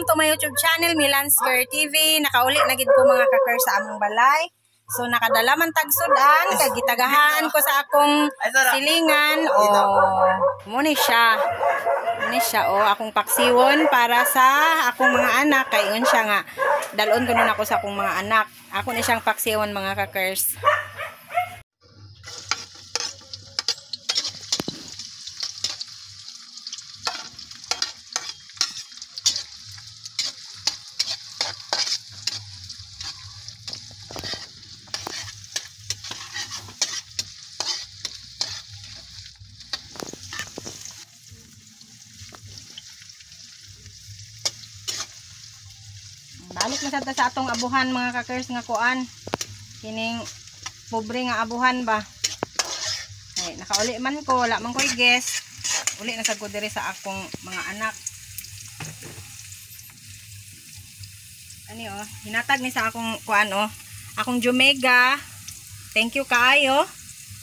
Welcome to my YouTube channel, Milan's Girl TV. Nakauli na gid ko mga kakar sa among balay. So nakadala man tagsudan kay gitagahan ko sa akong silingan. Muni siya. Akong paksiwon para sa akong mga anak kay un siya nga dalon ko nun ako sa akong mga anak. Ako ni siyang paksiwon mga kakers. Balik na sa atong abuhan mga kakers nga kuan. Kining pobre nga abuhan ba. Ay, nakauli man ko, wala man ko'y guess. Uli na sa ko diri sa akong mga anak. Ani hinatag ni sa akong kuan akong Jumega. Thank you kaayo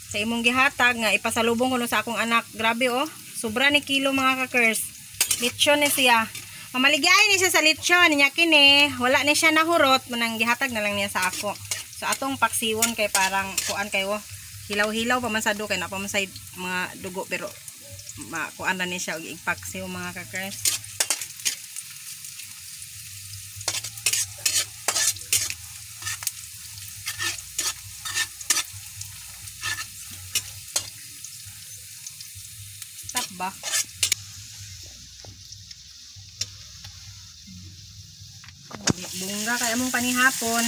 sa imong gihatag nga ipasalubong ko no sa akong anak. Grabe sobra ni kilo mga kakers. Lechon ni siya. Mamaligay ni siya sa lechon niya kini, wala ni siya nahurot, manang gihatag na lang niya sa ako. So atong paksiwon kay parang kuan kayo, hilaw-hilaw pa man sa do kay na pa man sa mga dugo pero kuan na ni siya og ipaksiw mga kakers. Tap ba? Bungga kaya mong panihapon.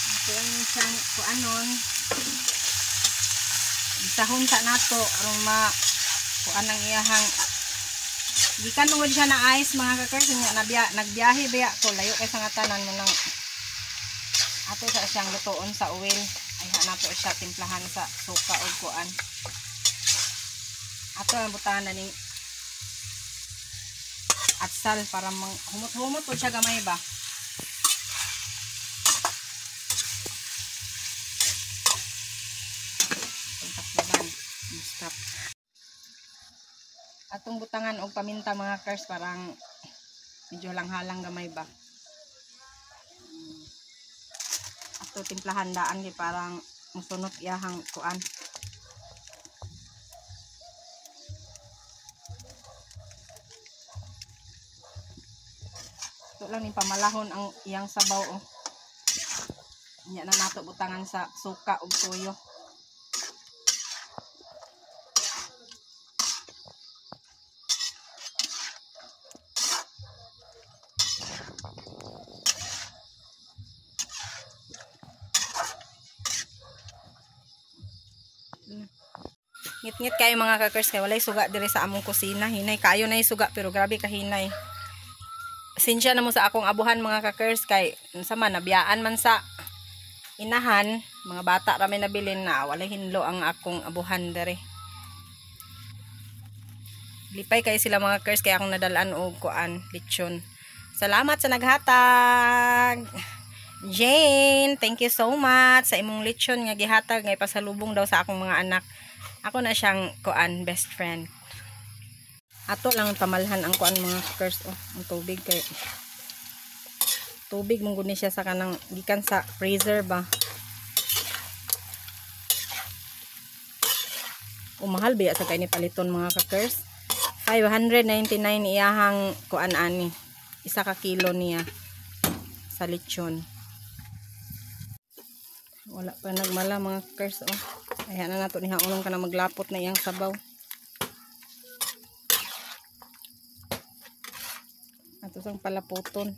Ito ang isang kuanon. Bisahon sa nato aron kuan ang iyahang gikan tungod siya na ice mga kakers nga nagbiyahe baya ko layo kay sa ngatanan mo nang ato sa siyang lutoon sa oil ay nato siya timplahan sa suka o kuan. Ato ang butahan na ning atsal para humot-humot po siya gamay ba. Stop. Atong butangan og paminta mga kers parang medyo lang-halang gamay ba. Ato timplahan daan kay parang musunod iyahang kuan. Ito lang ni pamalahon ang iyang sabaw Nya na nato butangan sa suka ug toyo. Ngit-ngit kayo mga kakers kay walay suga diri sa among kusina. Hinay kayo na suga pero grabe ka hinay. Sinsya na mo sa akong abuhan mga kakers kay sama nabiyaan man sa inahan, mga bata rami nabilin na walay hinlo ang akong abuhan dere. Lipay kay sila mga kakers kay akong nadalaan og kuan lechon. Salamat sa naghatag. Jane, thank you so much sa imong lechon nga gihatag nga ipasalubong daw sa akong mga anak. Ako na siyang kuan best friend. Ato lang pamalhan ang kuan mga kakers ang tubig kay tubig mong guni siya sa kanang gikan sa freezer ba. Mahal biya sa kay ni paliton mga kakers. 599 iyahang kuan ani. 1 ka kilo niya sa lechon. Wala pa nagmala mga kakers Ayan na nato ni haunong ka na maglapot na iyang sabaw. Ato sang palaputon.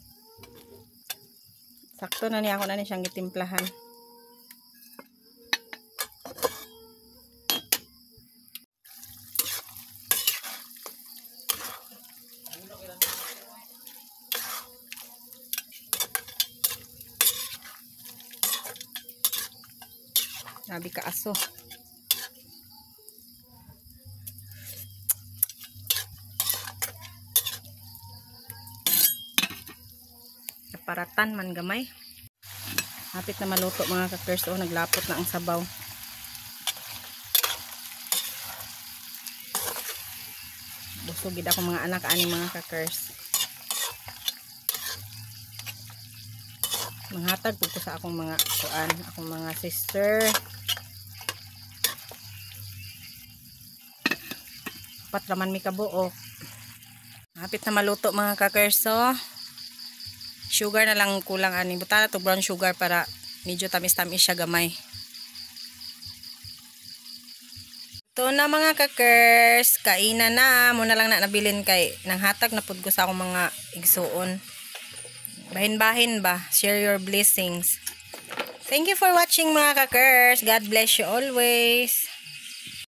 Sakto na niya ako na ni siyang gitimplahan. Sabi ka aso. Paratan man gamay. Hapit na maluto mga kakers naglapot na ang sabaw. Busog gid ako mga anak ani mga kakers. Manghatag po ko sa akong mga kuan, akong mga sister. Pat raman mi kabuok. Hapit na maluto mga kakerso. Sugar na lang kulang ani. Buta na to brown sugar para medyo tamis-tamis siya gamay. Ito na mga kakers. Kainan na. Muna lang na nabilin kay nang hatag na pud ko sa akong mga igsuon. Bahin-bahin ba? Share your blessings. Thank you for watching mga kakers. God bless you always.